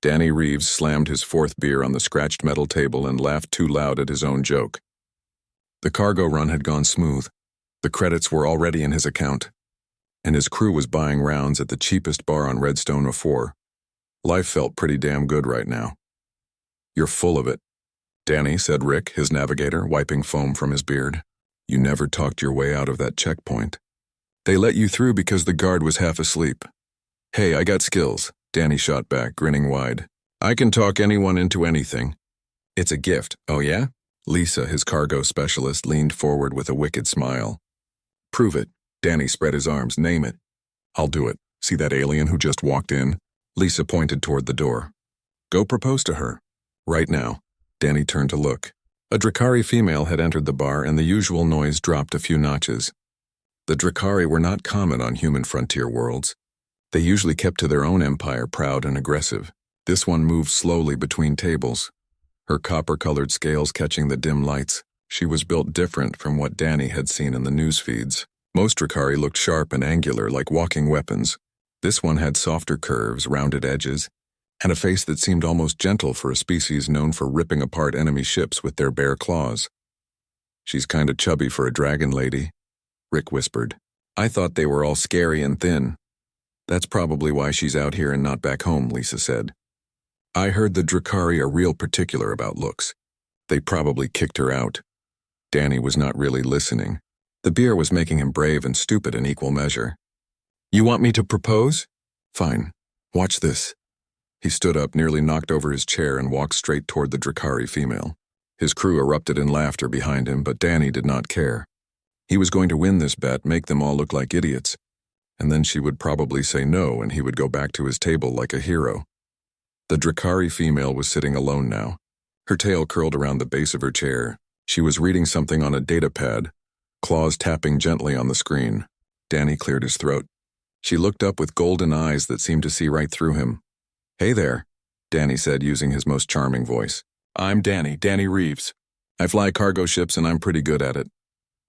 Danny Reeves slammed his fourth beer on the scratched metal table and laughed too loud at his own joke. The cargo run had gone smooth. The credits were already in his account, and his crew was buying rounds at the cheapest bar on Redstone of 4. Life felt pretty damn good right now. "You're full of it, Danny," said Rick, his navigator, wiping foam from his beard. "You never talked your way out of that checkpoint. They let you through because the guard was half asleep." "Hey, I got skills," Danny shot back, grinning wide. "I can talk anyone into anything. It's a gift." "Oh yeah?" Lisa, his cargo specialist, leaned forward with a wicked smile. "Prove it." Danny spread his arms. "Name it." "I'll do it. See that alien who just walked in?" Lisa pointed toward the door. "Go propose to her. Right now." Danny turned to look. A Drakari female had entered the bar, and the usual noise dropped a few notches. The Drakari were not common on human frontier worlds. They usually kept to their own empire, proud and aggressive. This one moved slowly between tables, her copper-colored scales catching the dim lights. She was built different from what Danny had seen in the news feeds. Most Drakari looked sharp and angular, like walking weapons. This one had softer curves, rounded edges, and a face that seemed almost gentle for a species known for ripping apart enemy ships with their bare claws. "She's kinda chubby for a dragon lady," Rick whispered. "I thought they were all scary and thin." "That's probably why she's out here and not back home," Lisa said. "I heard the Drakari are real particular about looks. They probably kicked her out." Danny was not really listening. The beer was making him brave and stupid in equal measure. "You want me to propose? Fine. Watch this." He stood up, nearly knocked over his chair, and walked straight toward the Drakari female. His crew erupted in laughter behind him, but Danny did not care. He was going to win this bet, make them all look like idiots, and then she would probably say no, and he would go back to his table like a hero. The Drakari female was sitting alone now. Her tail curled around the base of her chair. She was reading something on a datapad, claws tapping gently on the screen. Danny cleared his throat. She looked up with golden eyes that seemed to see right through him. "Hey there," Danny said, using his most charming voice. "I'm Danny Reeves. I fly cargo ships and I'm pretty good at it."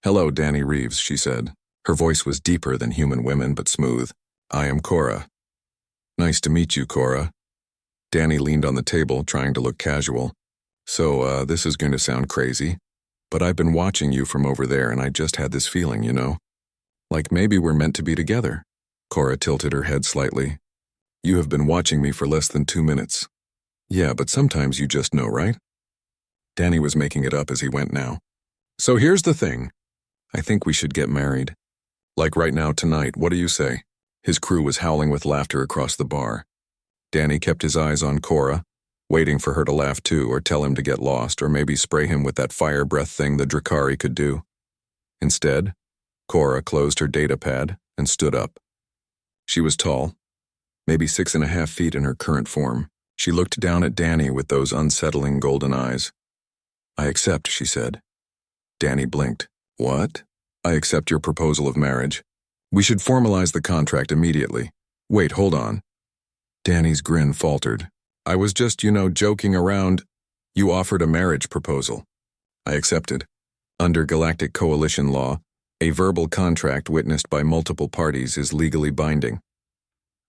"Hello, Danny Reeves," she said. Her voice was deeper than human women, but smooth. "I am Cora." "Nice to meet you, Cora." Danny leaned on the table, trying to look casual. "So, this is going to sound crazy, but I've been watching you from over there and I just had this feeling, you know? Like maybe we're meant to be together." Cora tilted her head slightly. "You have been watching me for less than 2 minutes. Yeah, but sometimes you just know, right?" Danny was making it up as he went now. "So here's the thing. I think we should get married. Like right now tonight, what do you say?" His crew was howling with laughter across the bar. Danny kept his eyes on Cora, waiting for her to laugh too, or tell him to get lost, or maybe spray him with that fire breath thing the Drakari could do. Instead, Cora closed her datapad and stood up. She was tall, maybe 6.5 feet in her current form. She looked down at Danny with those unsettling golden eyes. "I accept," she said. Danny blinked. "What?" "I accept your proposal of marriage. We should formalize the contract immediately." "Wait, hold on." Danny's grin faltered. "I was just, joking around. You offered a marriage proposal." "I accepted. Under Galactic Coalition law, a verbal contract witnessed by multiple parties is legally binding."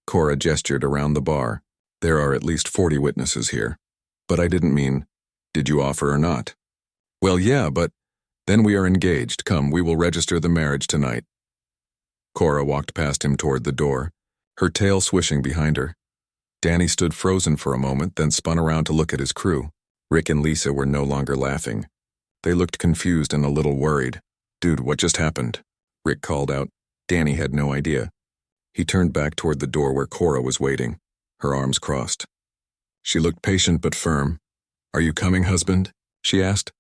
Cora gestured around the bar. "There are at least 40 witnesses here. But I didn't mean, did you offer or not?" "Well, yeah, but then we are engaged. Come, we will register the marriage tonight." Cora walked past him toward the door, her tail swishing behind her. Danny stood frozen for a moment, then spun around to look at his crew. Rick and Lisa were no longer laughing. They looked confused and a little worried. "Dude, what just happened?" Rick called out. Danny had no idea. He turned back toward the door where Cora was waiting, her arms crossed. She looked patient but firm. "Are you coming, husband?" she asked.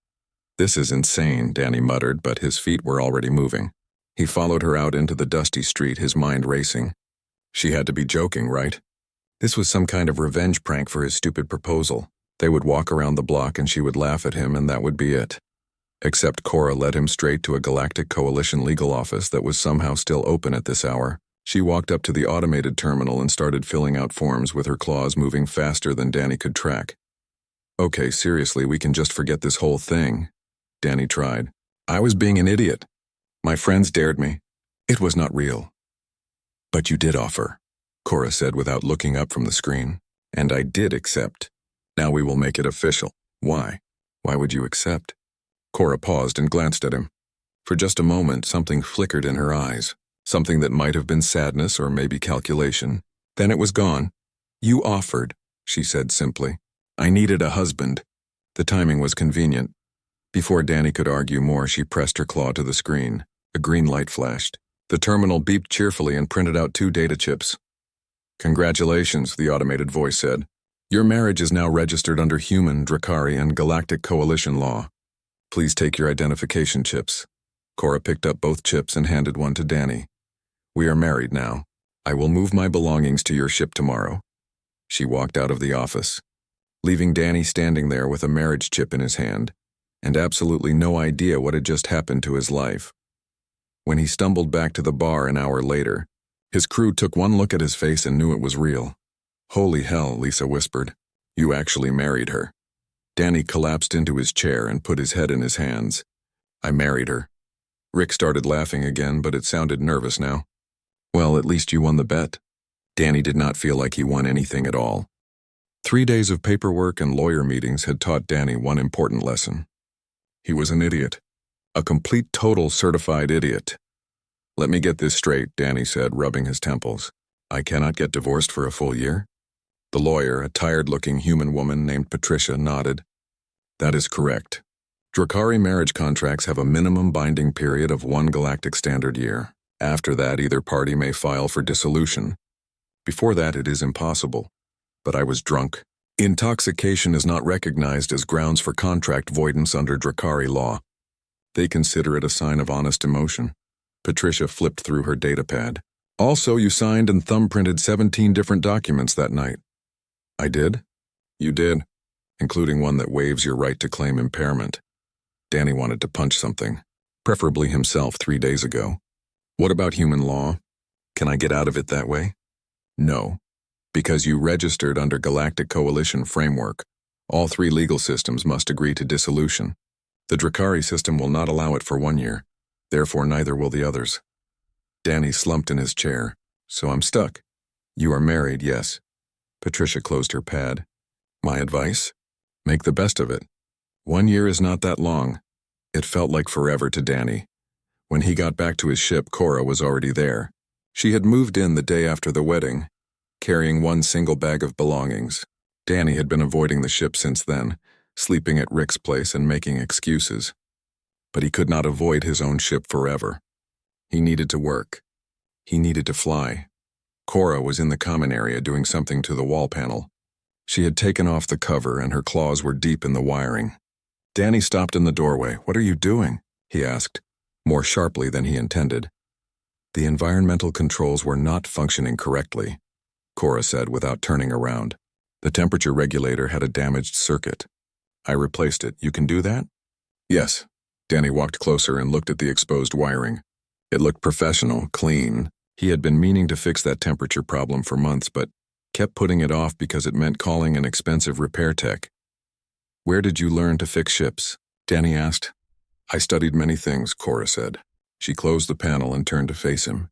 "This is insane," Danny muttered, but his feet were already moving. He followed her out into the dusty street, his mind racing. She had to be joking, right? This was some kind of revenge prank for his stupid proposal. They would walk around the block and she would laugh at him and that would be it. Except Cora led him straight to a Galactic Coalition legal office that was somehow still open at this hour. She walked up to the automated terminal and started filling out forms with her claws moving faster than Danny could track. "Okay, seriously, we can just forget this whole thing," Danny tried. "I was being an idiot. My friends dared me. It was not real." "But you did offer," Cora said without looking up from the screen. And I did accept. Now we will make it official. Why? Why would you accept? Cora paused and glanced at him. For just a moment, something flickered in her eyes. Something that might have been sadness or maybe calculation. Then it was gone. You offered, she said simply. I needed a husband. The timing was convenient. Before Danny could argue more, she pressed her claw to the screen. A green light flashed. The terminal beeped cheerfully and printed out 2 data chips. Congratulations, the automated voice said. Your marriage is now registered under human, Drakari, and Galactic Coalition law. Please take your identification chips. Cora picked up both chips and handed one to Danny. We are married now. I will move my belongings to your ship tomorrow. She walked out of the office, leaving Danny standing there with a marriage chip in his hand, and absolutely no idea what had just happened to his life. When he stumbled back to the bar an hour later, his crew took one look at his face and knew it was real. Holy hell, Lisa whispered. You actually married her. Danny collapsed into his chair and put his head in his hands. I married her. Rick started laughing again, but it sounded nervous now. Well, at least you won the bet. Danny did not feel like he won anything at all. 3 days of paperwork and lawyer meetings had taught Danny one important lesson. He was an idiot. A complete, total certified idiot. Let me get this straight, Danny said, rubbing his temples. I cannot get divorced for a full year? The lawyer, a tired-looking human woman named Patricia, nodded. That is correct. Drakari marriage contracts have a minimum binding period of 1 galactic standard year. After that, either party may file for dissolution. Before that, it is impossible. But I was drunk. Intoxication is not recognized as grounds for contract voidance under Drakari law. They consider it a sign of honest emotion. Patricia flipped through her datapad. Also, you signed and thumbprinted 17 different documents that night. I did? You did, including one that waives your right to claim impairment. Danny wanted to punch something, preferably himself 3 days ago. What about human law? Can I get out of it that way? No, because you registered under Galactic Coalition framework. All 3 legal systems must agree to dissolution. The Drakari system will not allow it for 1 year. Therefore, neither will the others. Danny slumped in his chair. So I'm stuck. You are married, yes. Patricia closed her pad. My advice? Make the best of it. 1 year is not that long. It felt like forever to Danny. When he got back to his ship, Cora was already there. She had moved in the day after the wedding, carrying 1 single bag of belongings. Danny had been avoiding the ship since then, sleeping at Rick's place and making excuses. But he could not avoid his own ship forever. He needed to work. He needed to fly. Cora was in the common area doing something to the wall panel. She had taken off the cover and her claws were deep in the wiring. Danny stopped in the doorway. What are you doing? He asked, more sharply than he intended. The environmental controls were not functioning correctly, Cora said without turning around. The temperature regulator had a damaged circuit. I replaced it. You can do that? Yes. Danny walked closer and looked at the exposed wiring. It looked professional, clean. He had been meaning to fix that temperature problem for months, but kept putting it off because it meant calling an expensive repair tech. Where did you learn to fix ships? Danny asked. I studied many things, Cora said. She closed the panel and turned to face him.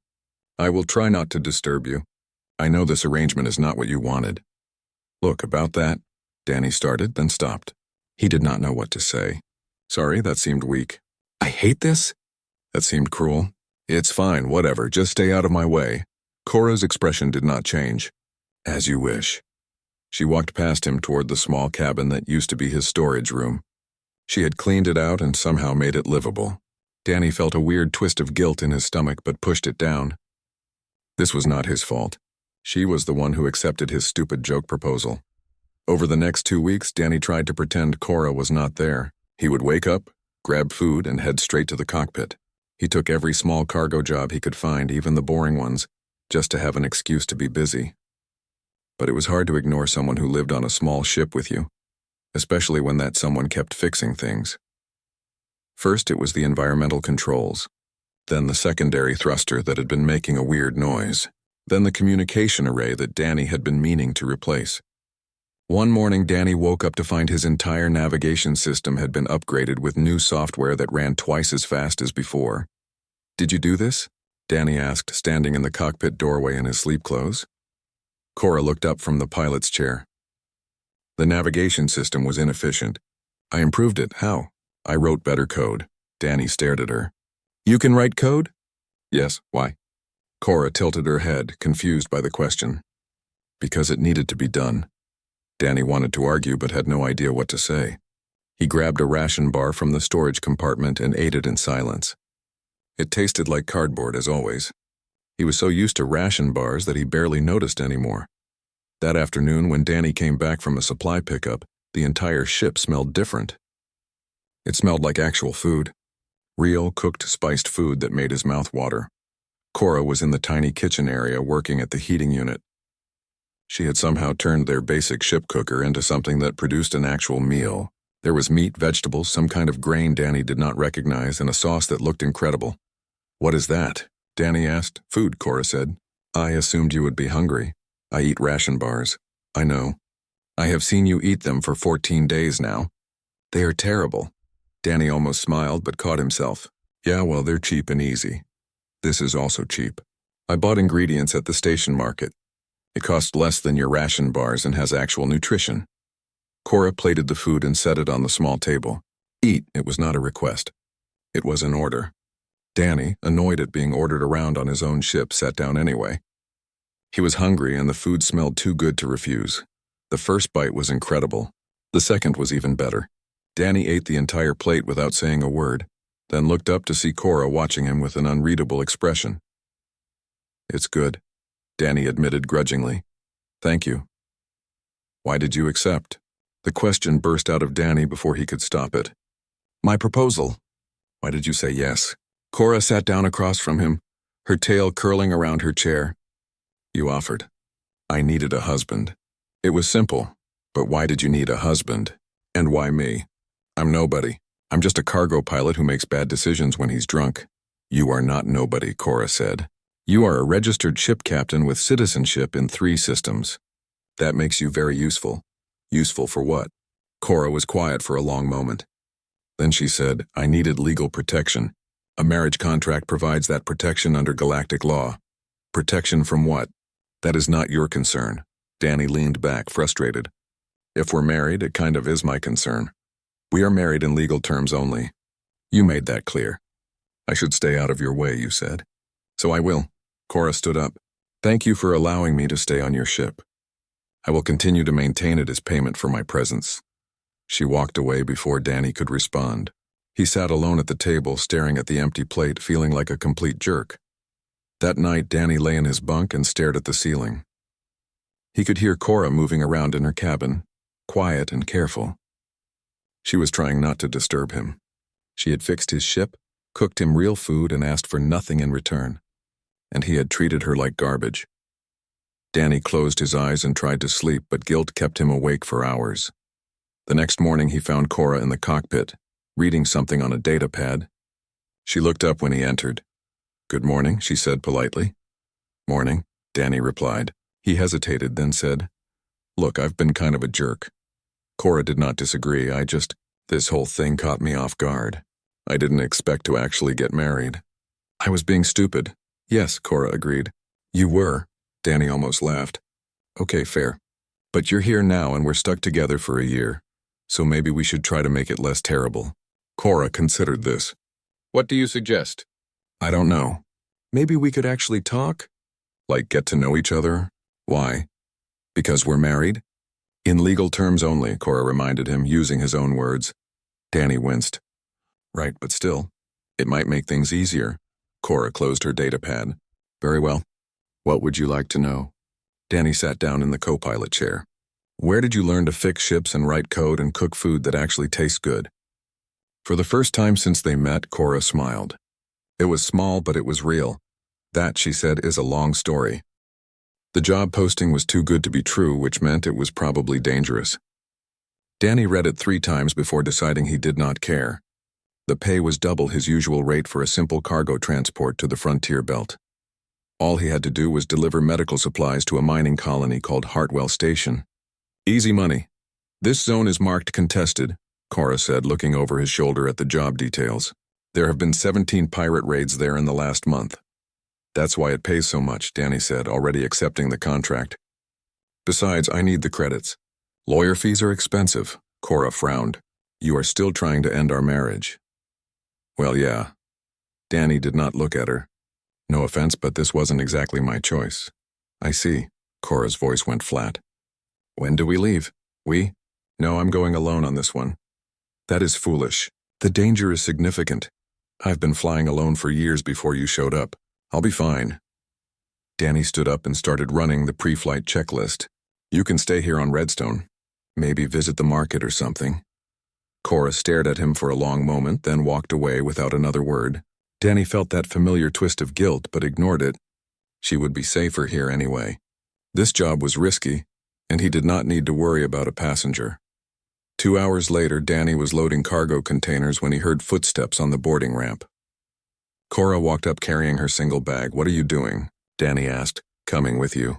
I will try not to disturb you. I know this arrangement is not what you wanted. Look, about that, Danny started, then stopped. He did not know what to say. Sorry, that seemed weak. I hate this? That seemed cruel. It's fine, whatever, just stay out of my way. Cora's expression did not change. As you wish. She walked past him toward the small cabin that used to be his storage room. She had cleaned it out and somehow made it livable. Danny felt a weird twist of guilt in his stomach but pushed it down. This was not his fault. She was the one who accepted his stupid joke proposal. Over the next 2 weeks, Danny tried to pretend Cora was not there. He would wake up, grab food, and head straight to the cockpit. He took every small cargo job he could find, even the boring ones, just to have an excuse to be busy. But it was hard to ignore someone who lived on a small ship with you, especially when that someone kept fixing things. First, it was the environmental controls, then the secondary thruster that had been making a weird noise, then the communication array that Danny had been meaning to replace. One morning, Danny woke up to find his entire navigation system had been upgraded with new software that ran twice as fast as before. Did you do this? Danny asked, standing in the cockpit doorway in his sleep clothes. Cora looked up from the pilot's chair. The navigation system was inefficient. I improved it. How? I wrote better code. Danny stared at her. You can write code? Yes, why? Cora tilted her head, confused by the question. Because it needed to be done. Danny wanted to argue but had no idea what to say. He grabbed a ration bar from the storage compartment and ate it in silence. It tasted like cardboard as always. He was so used to ration bars that he barely noticed anymore. That afternoon, when Danny came back from a supply pickup, the entire ship smelled different. It smelled like actual food. Real, cooked, spiced food that made his mouth water. Cora was in the tiny kitchen area working at the heating unit. She had somehow turned their basic ship cooker into something that produced an actual meal. There was meat, vegetables, some kind of grain Danny did not recognize, and a sauce that looked incredible. What is that? Danny asked. Food, Cora said. I assumed you would be hungry. I eat ration bars. I know. I have seen you eat them for 14 days now. They are terrible. Danny almost smiled but caught himself. Yeah, well, they're cheap and easy. This is also cheap. I bought ingredients at the station market. It costs less than your ration bars and has actual nutrition. Cora plated the food and set it on the small table. Eat, it was not a request. It was an order. Danny, annoyed at being ordered around on his own ship, sat down anyway. He was hungry and the food smelled too good to refuse. The first bite was incredible. The second was even better. Danny ate the entire plate without saying a word, then looked up to see Cora watching him with an unreadable expression. It's good, Danny admitted grudgingly. Thank you. Why did you accept? The question burst out of Danny before he could stop it. My proposal. Why did you say yes? Cora sat down across from him, her tail curling around her chair. You offered. I needed a husband. It was simple, but why did you need a husband? And why me? I'm nobody. I'm just a cargo pilot who makes bad decisions when he's drunk. You are not nobody, Cora said. You are a registered ship captain with citizenship in 3 systems. That makes you very useful. Useful for what? Cora was quiet for a long moment. Then she said, I needed legal protection. A marriage contract provides that protection under galactic law. Protection from what? That is not your concern. Danny leaned back, frustrated. If we're married, it kind of is my concern. We are married in legal terms only. You made that clear. I should stay out of your way, you said. So I will. Cora stood up. Thank you for allowing me to stay on your ship. I will continue to maintain it as payment for my presence. She walked away before Danny could respond. He sat alone at the table, staring at the empty plate, feeling like a complete jerk. That night, Danny lay in his bunk and stared at the ceiling. He could hear Cora moving around in her cabin, quiet and careful. She was trying not to disturb him. She had fixed his ship, cooked him real food, and asked for nothing in return. And he had treated her like garbage. Danny closed his eyes and tried to sleep, but guilt kept him awake for hours. The next morning he found Cora in the cockpit, reading something on a data pad. She looked up when he entered. Good morning, she said politely. Morning, Danny replied. He hesitated, then said, Look, I've been kind of a jerk. Cora did not disagree. This whole thing caught me off guard. I didn't expect to actually get married. I was being stupid. Yes, Cora agreed. You were. Danny almost laughed. Okay, fair. But you're here now and we're stuck together for a year. So maybe we should try to make it less terrible. Cora considered this. What do you suggest? I don't know. Maybe we could actually talk? Like get to know each other? Why? Because we're married? In legal terms only, Cora reminded him, using his own words. Danny winced. Right, but still, it might make things easier. Cora closed her data pad. Very well. What would you like to know? Danny sat down in the co-pilot chair. Where did you learn to fix ships and write code and cook food that actually tastes good? For the first time since they met, Cora smiled. It was small, but it was real. That, she said, is a long story. The job posting was too good to be true, which meant it was probably dangerous. Danny read it 3 times before deciding he did not care. The pay was double his usual rate for a simple cargo transport to the frontier belt. All he had to do was deliver medical supplies to a mining colony called Hartwell Station. Easy money. This zone is marked contested, Cora said, looking over his shoulder at the job details. There have been 17 pirate raids there in the last month. That's why it pays so much, Danny said, already accepting the contract. Besides, I need the credits. Lawyer fees are expensive, Cora frowned. You are still trying to end our marriage. Well, yeah. Danny did not look at her. No offense, but this wasn't exactly my choice. I see. Cora's voice went flat. When do we leave? We? No, I'm going alone on this one. That is foolish. The danger is significant. I've been flying alone for years before you showed up. I'll be fine. Danny stood up and started running the pre-flight checklist. You can stay here on Redstone. Maybe visit the market or something. Cora stared at him for a long moment, then walked away without another word. Danny felt that familiar twist of guilt, but ignored it. She would be safer here anyway. This job was risky, and he did not need to worry about a passenger. 2 hours later, Danny was loading cargo containers when he heard footsteps on the boarding ramp. Cora walked up carrying her single bag. What are you doing? Danny asked. Coming with you.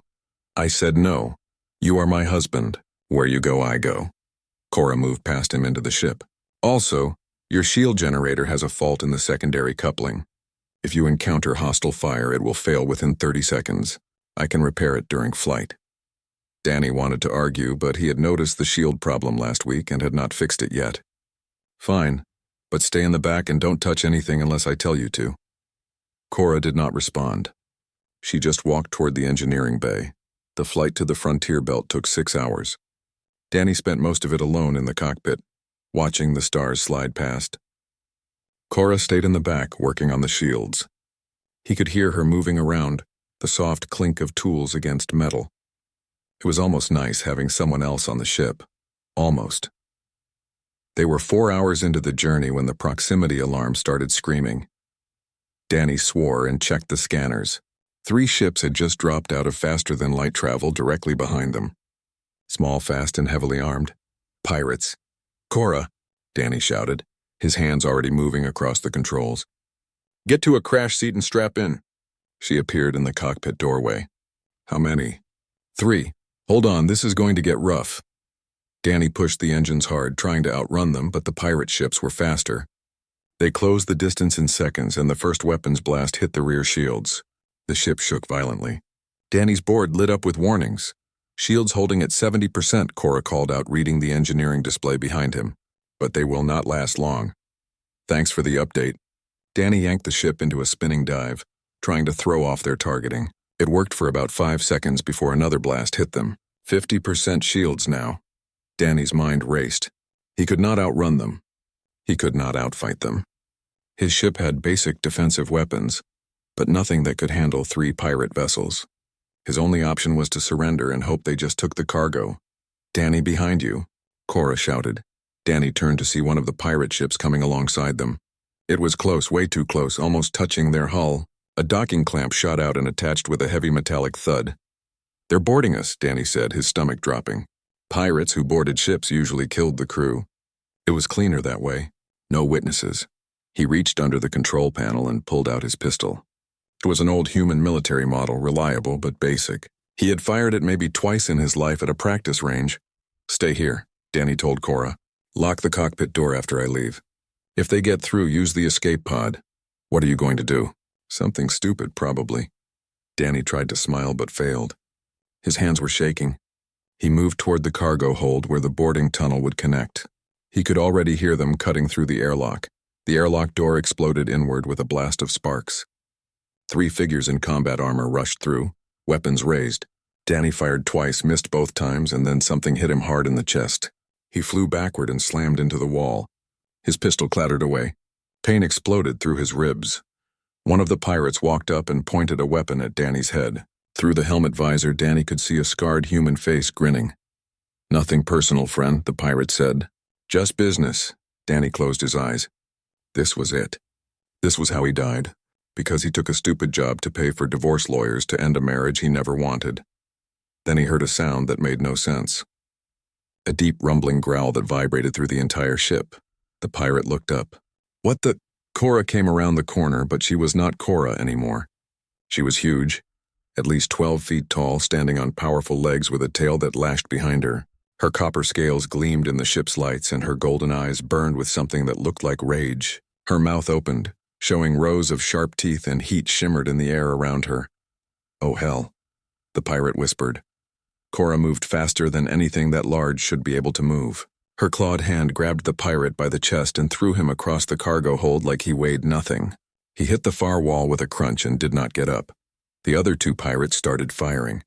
I said no. You are my husband. Where you go, I go. Cora moved past him into the ship. Also, your shield generator has a fault in the secondary coupling. If you encounter hostile fire, it will fail within 30 seconds. I can repair it during flight. Danny wanted to argue, but he had noticed the shield problem last week and had not fixed it yet. Fine, but stay in the back and don't touch anything unless I tell you to. Cora did not respond. She just walked toward the engineering bay. The flight to the frontier belt took 6 hours. Danny spent most of it alone in the cockpit, watching the stars slide past. Cora stayed in the back, working on the shields. He could hear her moving around, the soft clink of tools against metal. It was almost nice having someone else on the ship. Almost. They were 4 hours into the journey when the proximity alarm started screaming. Danny swore and checked the scanners. 3 ships had just dropped out of faster-than-light travel directly behind them. Small, fast, and heavily armed. Pirates. Cora, Danny shouted, his hands already moving across the controls. Get to a crash seat and strap in. She appeared in the cockpit doorway. How many? 3. Hold on, this is going to get rough. Danny pushed the engines hard, trying to outrun them, but the pirate ships were faster. They closed the distance in seconds, and the first weapons blast hit the rear shields. The ship shook violently. Danny's board lit up with warnings. Shields holding at 70%, Cora called out, reading the engineering display behind him. But they will not last long. Thanks for the update. Danny yanked the ship into a spinning dive, trying to throw off their targeting. It worked for about 5 seconds before another blast hit them. 50% shields now. Danny's mind raced. He could not outrun them. He could not outfight them. His ship had basic defensive weapons, but nothing that could handle 3 pirate vessels. His only option was to surrender and hope they just took the cargo. Danny, behind you, Cora shouted. Danny turned to see one of the pirate ships coming alongside them. It was close, way too close, almost touching their hull. A docking clamp shot out and attached with a heavy metallic thud. They're boarding us, Danny said, his stomach dropping. Pirates who boarded ships usually killed the crew. It was cleaner that way. No witnesses. He reached under the control panel and pulled out his pistol. It was an old human military model, reliable but basic. He had fired it maybe twice in his life at a practice range. Stay here, Danny told Cora. Lock the cockpit door after I leave. If they get through, use the escape pod. What are you going to do? Something stupid, probably. Danny tried to smile but failed. His hands were shaking. He moved toward the cargo hold where the boarding tunnel would connect. He could already hear them cutting through the airlock. The airlock door exploded inward with a blast of sparks. 3 figures in combat armor rushed through, weapons raised. Danny fired twice, missed both times, and then something hit him hard in the chest. He flew backward and slammed into the wall. His pistol clattered away. Pain exploded through his ribs. One of the pirates walked up and pointed a weapon at Danny's head. Through the helmet visor, Danny could see a scarred human face grinning. Nothing personal, friend, the pirate said. Just business. Danny closed his eyes. This was it. This was how he died, because he took a stupid job to pay for divorce lawyers to end a marriage he never wanted. Then he heard a sound that made no sense. A deep rumbling growl that vibrated through the entire ship. The pirate looked up. What the? Cora came around the corner, but she was not Cora anymore. She was huge, at least 12 feet tall, standing on powerful legs with a tail that lashed behind her. Her copper scales gleamed in the ship's lights, and her golden eyes burned with something that looked like rage. Her mouth opened, showing rows of sharp teeth, and heat shimmered in the air around her. Oh, hell, the pirate whispered. Cora moved faster than anything that large should be able to move. Her clawed hand grabbed the pirate by the chest and threw him across the cargo hold like he weighed nothing. He hit the far wall with a crunch and did not get up. The other two pirates started firing.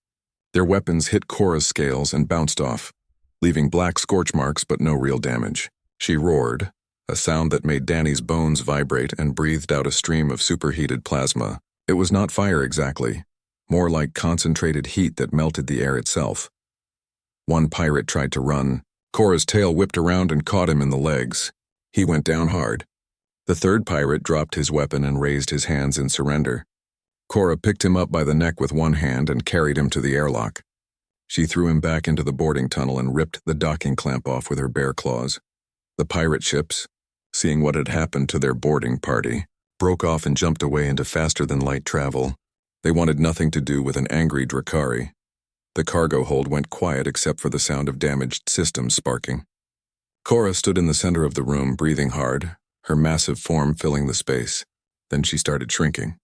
Their weapons hit Cora's scales and bounced off, leaving black scorch marks but no real damage. She roared, a sound that made Danny's bones vibrate, and breathed out a stream of superheated plasma. It was not fire exactly, more like concentrated heat that melted the air itself. One pirate tried to run. Cora's tail whipped around and caught him in the legs. He went down hard. The third pirate dropped his weapon and raised his hands in surrender. Cora picked him up by the neck with one hand and carried him to the airlock. She threw him back into the boarding tunnel and ripped the docking clamp off with her bare claws. The pirate ships, seeing what had happened to their boarding party, broke off and jumped away into faster-than-light travel. They wanted nothing to do with an angry Drakari. The cargo hold went quiet except for the sound of damaged systems sparking. Cora stood in the center of the room, breathing hard, her massive form filling the space. Then she started shrinking.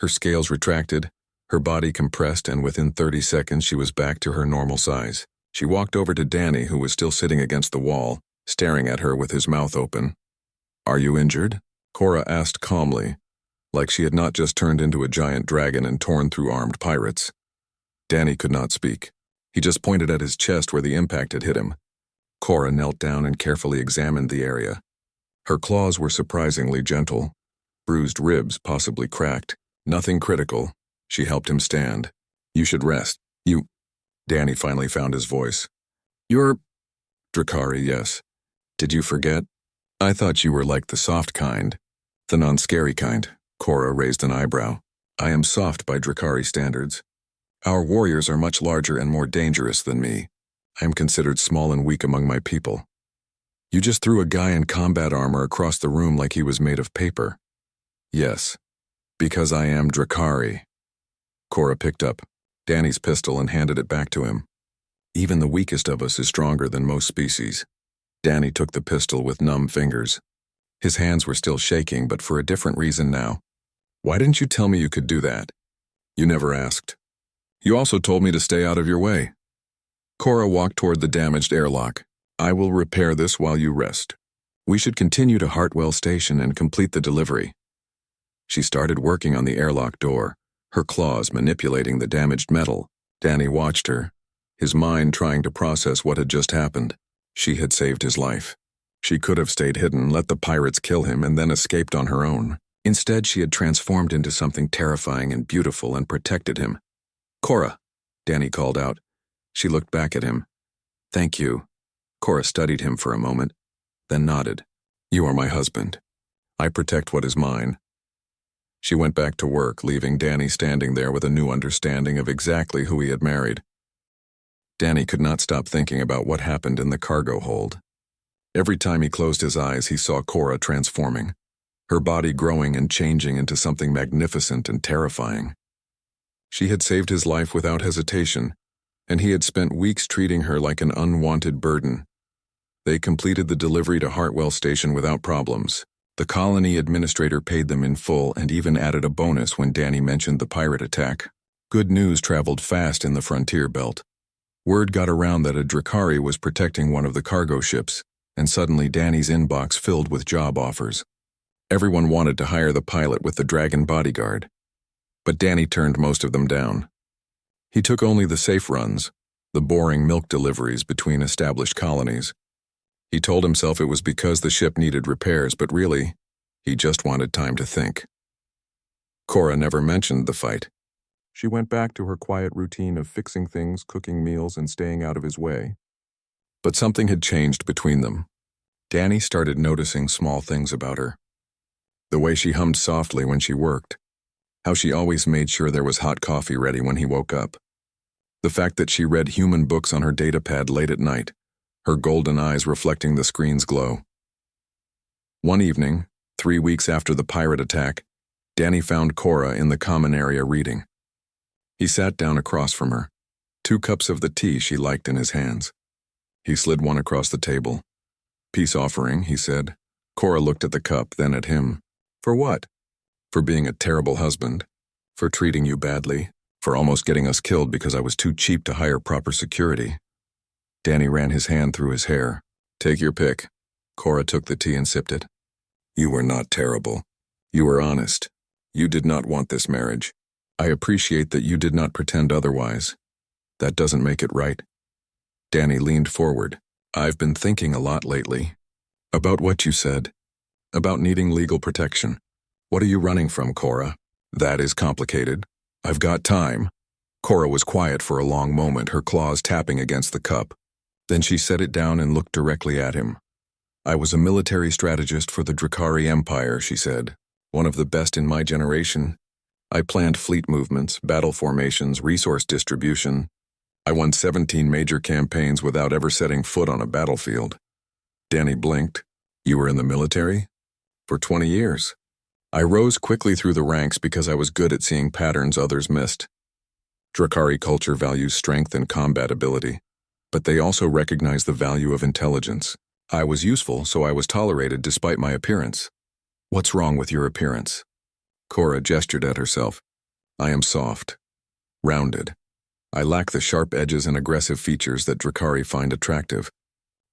Her scales retracted, her body compressed, and within 30 seconds she was back to her normal size. She walked over to Danny, who was still sitting against the wall, staring at her with his mouth open. "Are you injured?" Cora asked calmly, like she had not just turned into a giant dragon and torn through armed pirates. Danny could not speak. He just pointed at his chest where the impact had hit him. Cora knelt down and carefully examined the area. Her claws were surprisingly gentle. Bruised ribs, possibly cracked. Nothing critical. She helped him stand. "You should rest. You..." Danny finally found his voice. "You're..." "Drakari, yes. Did you forget? I thought you were like the soft kind. The non-scary kind." Cora raised an eyebrow. "I am soft by Drakari standards. Our warriors are much larger and more dangerous than me. I am considered small and weak among my people. You just threw a guy in combat armor across the room like he was made of paper." "Yes, because I am Drakari." Cora picked up Danny's pistol and handed it back to him. "Even the weakest of us is stronger than most species." Danny took the pistol with numb fingers. His hands were still shaking, but for a different reason now. "Why didn't you tell me you could do that?" "You never asked. You also told me to stay out of your way." Cora walked toward the damaged airlock. "I will repair this while you rest. We should continue to Hartwell Station and complete the delivery." She started working on the airlock door, her claws manipulating the damaged metal. Danny watched her, his mind trying to process what had just happened. She had saved his life. She could have stayed hidden, let the pirates kill him, and then escaped on her own. Instead, she had transformed into something terrifying and beautiful and protected him. "Cora," Danny called out. She looked back at him. "Thank you." Cora studied him for a moment, then nodded. "You are my husband. I protect what is mine." She went back to work, leaving Danny standing there with a new understanding of exactly who he had married. Danny could not stop thinking about what happened in the cargo hold. Every time he closed his eyes, he saw Cora transforming, her body growing and changing into something magnificent and terrifying. She had saved his life without hesitation, and he had spent weeks treating her like an unwanted burden. They completed the delivery to Hartwell Station without problems. The colony administrator paid them in full and even added a bonus when Danny mentioned the pirate attack. Good news traveled fast in the frontier belt. Word got around that a Drakari was protecting one of the cargo ships, and suddenly Danny's inbox filled with job offers. Everyone wanted to hire the pilot with the dragon bodyguard, but Danny turned most of them down. He took only the safe runs, the boring milk deliveries between established colonies. He told himself it was because the ship needed repairs, but really, he just wanted time to think. Cora never mentioned the fight. She went back to her quiet routine of fixing things, cooking meals, and staying out of his way. But something had changed between them. Danny started noticing small things about her. The way she hummed softly when she worked. How she always made sure there was hot coffee ready when he woke up. The fact that she read human books on her datapad late at night, her golden eyes reflecting the screen's glow. One evening, 3 weeks after the pirate attack, Danny found Cora in the common area reading. He sat down across from her, 2 cups of the tea she liked in his hands. He slid one across the table. "Peace offering," he said. Cora looked at the cup, then at him. "For what?" "For being a terrible husband. For treating you badly. for almost getting us killed because I was too cheap to hire proper security. Danny ran his hand through his hair. Take your pick. Cora took the tea and sipped it. You were not terrible. You were honest. You did not want this marriage. I appreciate that you did not pretend otherwise. That doesn't make it right. Danny leaned forward. I've been thinking a lot lately. About what you said. About needing legal protection. What are you running from, Cora? That is complicated. I've got time. Cora was quiet for a long moment, her claws tapping against the cup. Then she set it down and looked directly at him. I was a military strategist for the Drakari Empire, she said. One of the best in my generation. I planned fleet movements, battle formations, resource distribution. I won 17 major campaigns without ever setting foot on a battlefield. Danny blinked. You were in the military? For 20 years. I rose quickly through the ranks because I was good at seeing patterns others missed. Drakari culture values strength and combat ability, but they also recognize the value of intelligence. I was useful, so I was tolerated despite my appearance. What's wrong with your appearance? Cora gestured at herself. I am soft. Rounded. I lack the sharp edges and aggressive features that Drakari find attractive.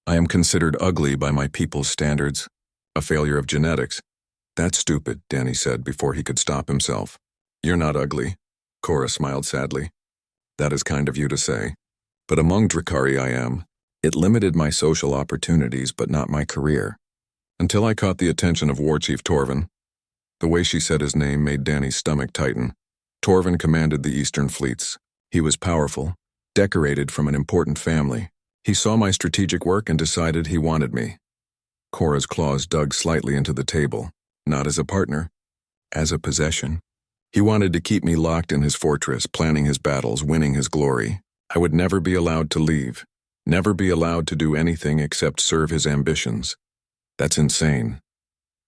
I am considered ugly by my people's standards. A failure of genetics. That's stupid, Danny said before he could stop himself. You're not ugly. Cora smiled sadly. That is kind of you to say. But among Drakari I am. It limited my social opportunities, but not my career. Until I caught the attention of War Chief Torvin. The way she said his name made Danny's stomach tighten. Torvin commanded the Eastern fleets. He was powerful, decorated from an important family. He saw my strategic work and decided he wanted me. Cora's claws dug slightly into the table, not as a partner, as a possession. He wanted to keep me locked in his fortress, planning his battles, winning his glory. I would never be allowed to leave. Never be allowed to do anything except serve his ambitions. That's insane.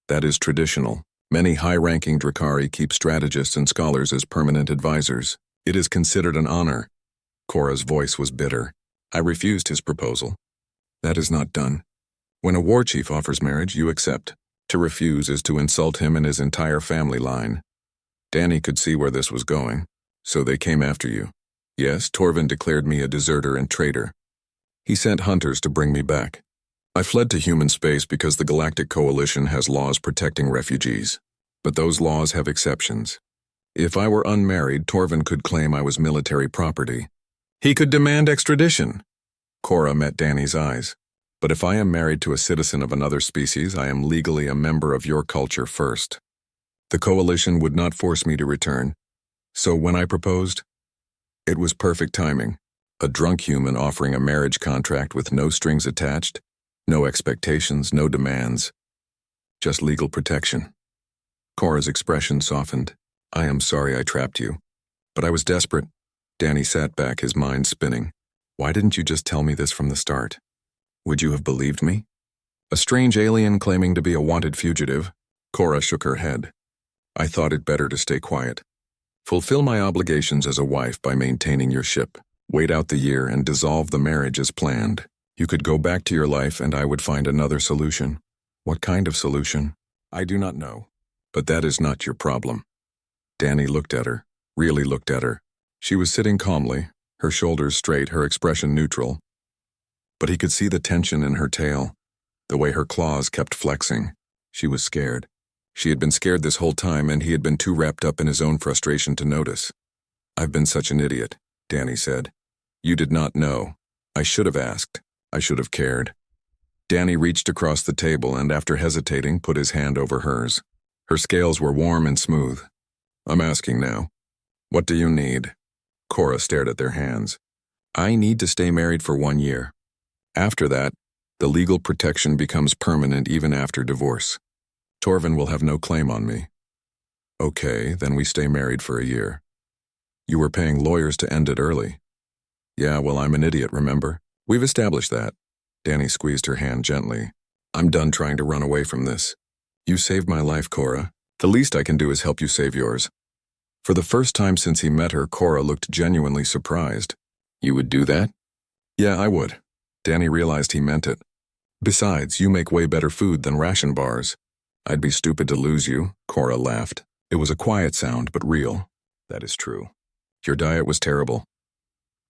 That is traditional. Many high-ranking Drakari keep strategists and scholars as permanent advisors. It is considered an honor. Cora's voice was bitter. I refused his proposal. That is not done. When a war chief offers marriage, you accept. To refuse is to insult him and his entire family line. Danny could see where this was going. So they came after you. Yes, Torvin declared me a deserter and traitor. He sent hunters to bring me back. I fled to human space because the Galactic Coalition has laws protecting refugees. But those laws have exceptions. If I were unmarried, Torvin could claim I was military property. He could demand extradition. Cora met Danny's eyes. But if I am married to a citizen of another species, I am legally a member of your culture first. The Coalition would not force me to return. So when I proposed, it was perfect timing. A drunk human offering a marriage contract with no strings attached, no expectations, no demands. Just legal protection. Cora's expression softened. I am sorry I trapped you. But I was desperate. Danny sat back, his mind spinning. Why didn't you just tell me this from the start? Would you have believed me? A strange alien claiming to be a wanted fugitive. Cora shook her head. I thought it better to stay quiet. Fulfill my obligations as a wife by maintaining your ship. Wait out the year and dissolve the marriage as planned. You could go back to your life and I would find another solution. What kind of solution? I do not know. But that is not your problem. Danny looked at her, really looked at her. She was sitting calmly, her shoulders straight, her expression neutral. But he could see the tension in her tail, the way her claws kept flexing. She was scared. She had been scared this whole time and he had been too wrapped up in his own frustration to notice. I've been such an idiot, Danny said. You did not know. I should have asked. I should have cared. Danny reached across the table and after hesitating, put his hand over hers. Her scales were warm and smooth. I'm asking now. What do you need? Cora stared at their hands. I need to stay married for 1 year. After that, the legal protection becomes permanent even after divorce. Torvin will have no claim on me. Okay, then we stay married for a year. You were paying lawyers to end it early. Yeah, well, I'm an idiot, remember? We've established that. Danny squeezed her hand gently. I'm done trying to run away from this. You saved my life, Cora. The least I can do is help you save yours. For the first time since he met her, Cora looked genuinely surprised. You would do that? Yeah, I would. Danny realized he meant it. Besides, you make way better food than ration bars. I'd be stupid to lose you, Cora laughed. It was a quiet sound, but real. That is true. Your diet was terrible.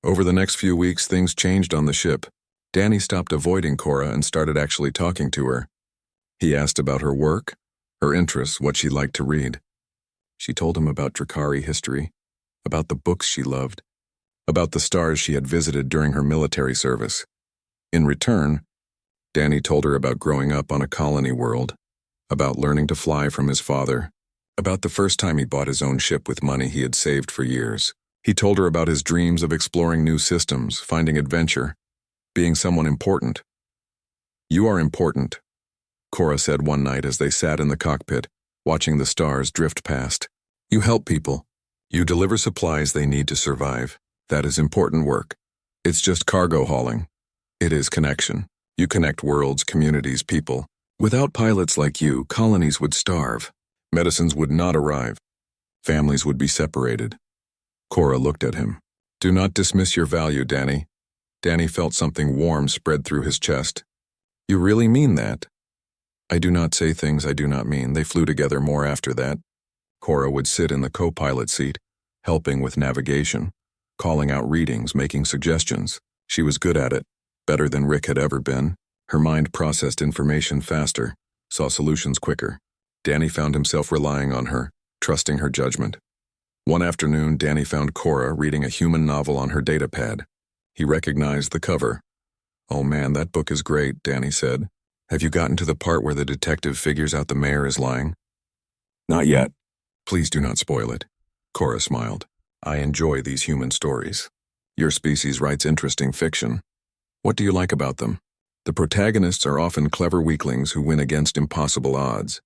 Over the next few weeks, things changed on the ship. Danny stopped avoiding Cora and started actually talking to her. He asked about her work, her interests, what she liked to read. She told him about Drakari history, about the books she loved, about the stars she had visited during her military service. In return, Danny told her about growing up on a colony world, about learning to fly from his father, about the first time he bought his own ship with money he had saved for years. He told her about his dreams of exploring new systems, finding adventure, being someone important. "You are important," Cora said one night as they sat in the cockpit, watching the stars drift past. "You help people. You deliver supplies they need to survive. That is important work. It's just cargo hauling. It is connection. You connect worlds, communities, people. Without pilots like you, colonies would starve. Medicines would not arrive. Families would be separated." Cora looked at him. "Do not dismiss your value, Danny." Danny felt something warm spread through his chest. "You really mean that?" "I do not say things I do not mean." They flew together more after that. Cora would sit in the co-pilot seat, helping with navigation, calling out readings, making suggestions. She was good at it, better than Rick had ever been. Her mind processed information faster, saw solutions quicker. Danny found himself relying on her, trusting her judgment. One afternoon, Danny found Cora reading a human novel on her datapad. He recognized the cover. "Oh man, that book is great," Danny said. "Have you gotten to the part where the detective figures out the mayor is lying?" "Not yet." "Please do not spoil it." Cora smiled. "I enjoy these human stories. Your species writes interesting fiction. What do you like about them?" "The protagonists are often clever weaklings who win against impossible odds.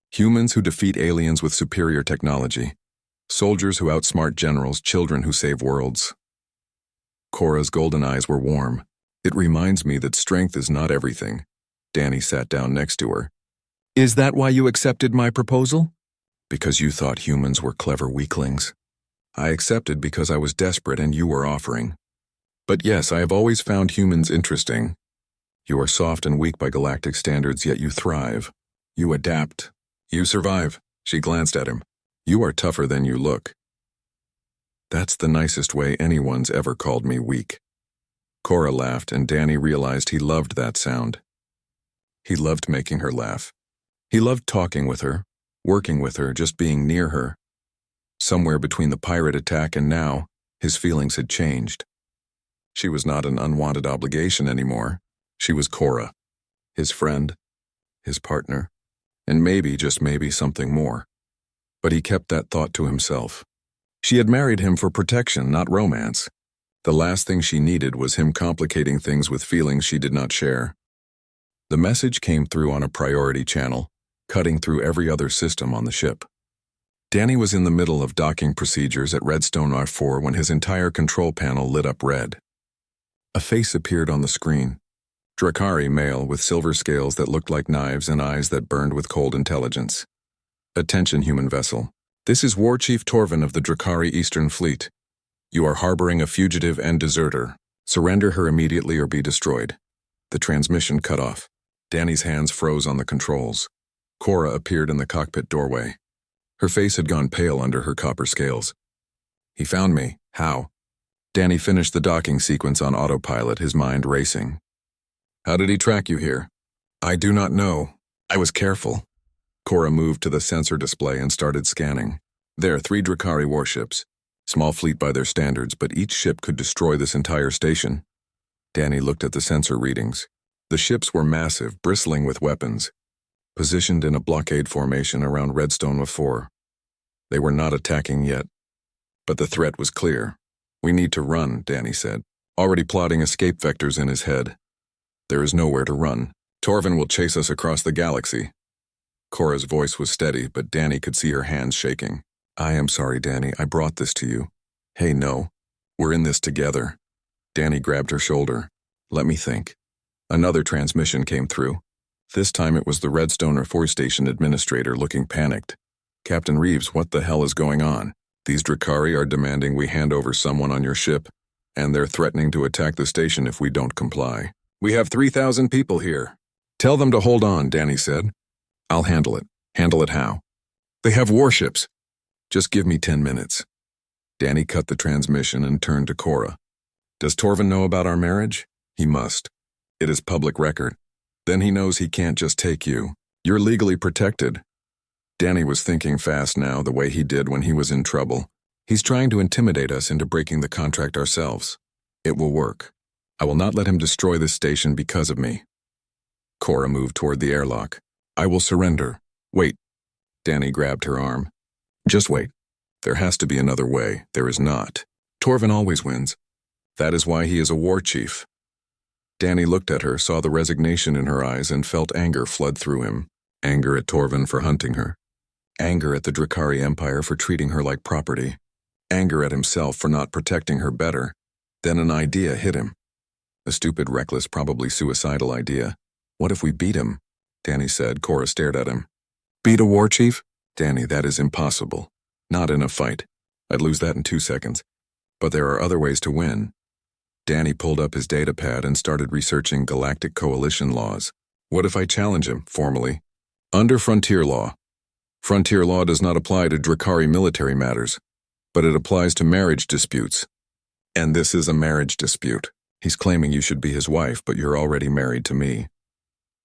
Humans who defeat aliens with superior technology. Soldiers who outsmart generals, children who save worlds." Cora's golden eyes were warm. "It reminds me that strength is not everything." Danny sat down next to her. "Is that why you accepted my proposal?" "Because you thought humans were clever weaklings. I accepted because I was desperate and you were offering. But yes, I have always found humans interesting. You are soft and weak by galactic standards, yet you thrive. You adapt. You survive." She glanced at him. "You are tougher than you look." "That's the nicest way anyone's ever called me weak." Cora laughed, and Danny realized he loved that sound. He loved making her laugh. He loved talking with her, working with her, just being near her. Somewhere between the pirate attack and now, his feelings had changed. She was not an unwanted obligation anymore. She was Cora, his friend, his partner, and maybe, just maybe, something more. But he kept that thought to himself. She had married him for protection, not romance. The last thing she needed was him complicating things with feelings she did not share. The message came through on a priority channel, cutting through every other system on the ship. Danny was in the middle of docking procedures at Redstone R4 when his entire control panel lit up red. A face appeared on the screen. Drakari male with silver scales that looked like knives and eyes that burned with cold intelligence. "Attention, human vessel. This is War Chief Torvin of the Drakari Eastern Fleet. You are harboring a fugitive and deserter. Surrender her immediately or be destroyed." The transmission cut off. Danny's hands froze on the controls. Cora appeared in the cockpit doorway. Her face had gone pale under her copper scales. "He found me. How?" Danny finished the docking sequence on autopilot, his mind racing. "How did he track you here?" "I do not know. I was careful." Cora moved to the sensor display and started scanning. There, 3 Drakari warships. Small fleet by their standards, but each ship could destroy this entire station. Danny looked at the sensor readings. The ships were massive, bristling with weapons, positioned in a blockade formation around Redstone R4. They were not attacking yet, but the threat was clear. "We need to run," Danny said, already plotting escape vectors in his head. "There is nowhere to run. Torvin will chase us across the galaxy." Cora's voice was steady, but Danny could see her hands shaking. "I am sorry, Danny. I brought this to you." "Hey, no. We're in this together." Danny grabbed her shoulder. "Let me think." Another transmission came through. This time it was the Redstone R4 station administrator looking panicked. "Captain Reeves, what the hell is going on? These Drakari are demanding we hand over someone on your ship, and they're threatening to attack the station if we don't comply. We have 3,000 people here." "Tell them to hold on," Danny said. "I'll handle it." "Handle it how?" "They have warships." "Just give me 10 minutes." Danny cut the transmission and turned to Cora. Does Torvin know about our marriage? He must. It is public record. Then he knows he can't just take you. You're legally protected. Danny was thinking fast now, the way he did when he was in trouble. He's trying to intimidate us into breaking the contract ourselves. It will work. I will not let him destroy this station because of me. Cora moved toward the airlock. I will surrender. Wait. Danny grabbed her arm. Just wait. There has to be another way. There is not. Torvin always wins. That is why he is a war chief. Danny looked at her, saw the resignation in her eyes, and felt anger flood through him. Anger at Torvin for hunting her. Anger at the Drakari Empire for treating her like property. Anger at himself for not protecting her better. Then an idea hit him. A stupid, reckless, probably suicidal idea. What if we beat him? Danny said. Cora stared at him. Beat a war chief? Danny, that is impossible. Not in a fight. I'd lose that in 2 seconds. But there are other ways to win. Danny pulled up his datapad and started researching Galactic Coalition laws. What if I challenge him, formally? Under Frontier Law. Frontier Law does not apply to Drakari military matters, but it applies to marriage disputes. And this is a marriage dispute. He's claiming you should be his wife, but you're already married to me.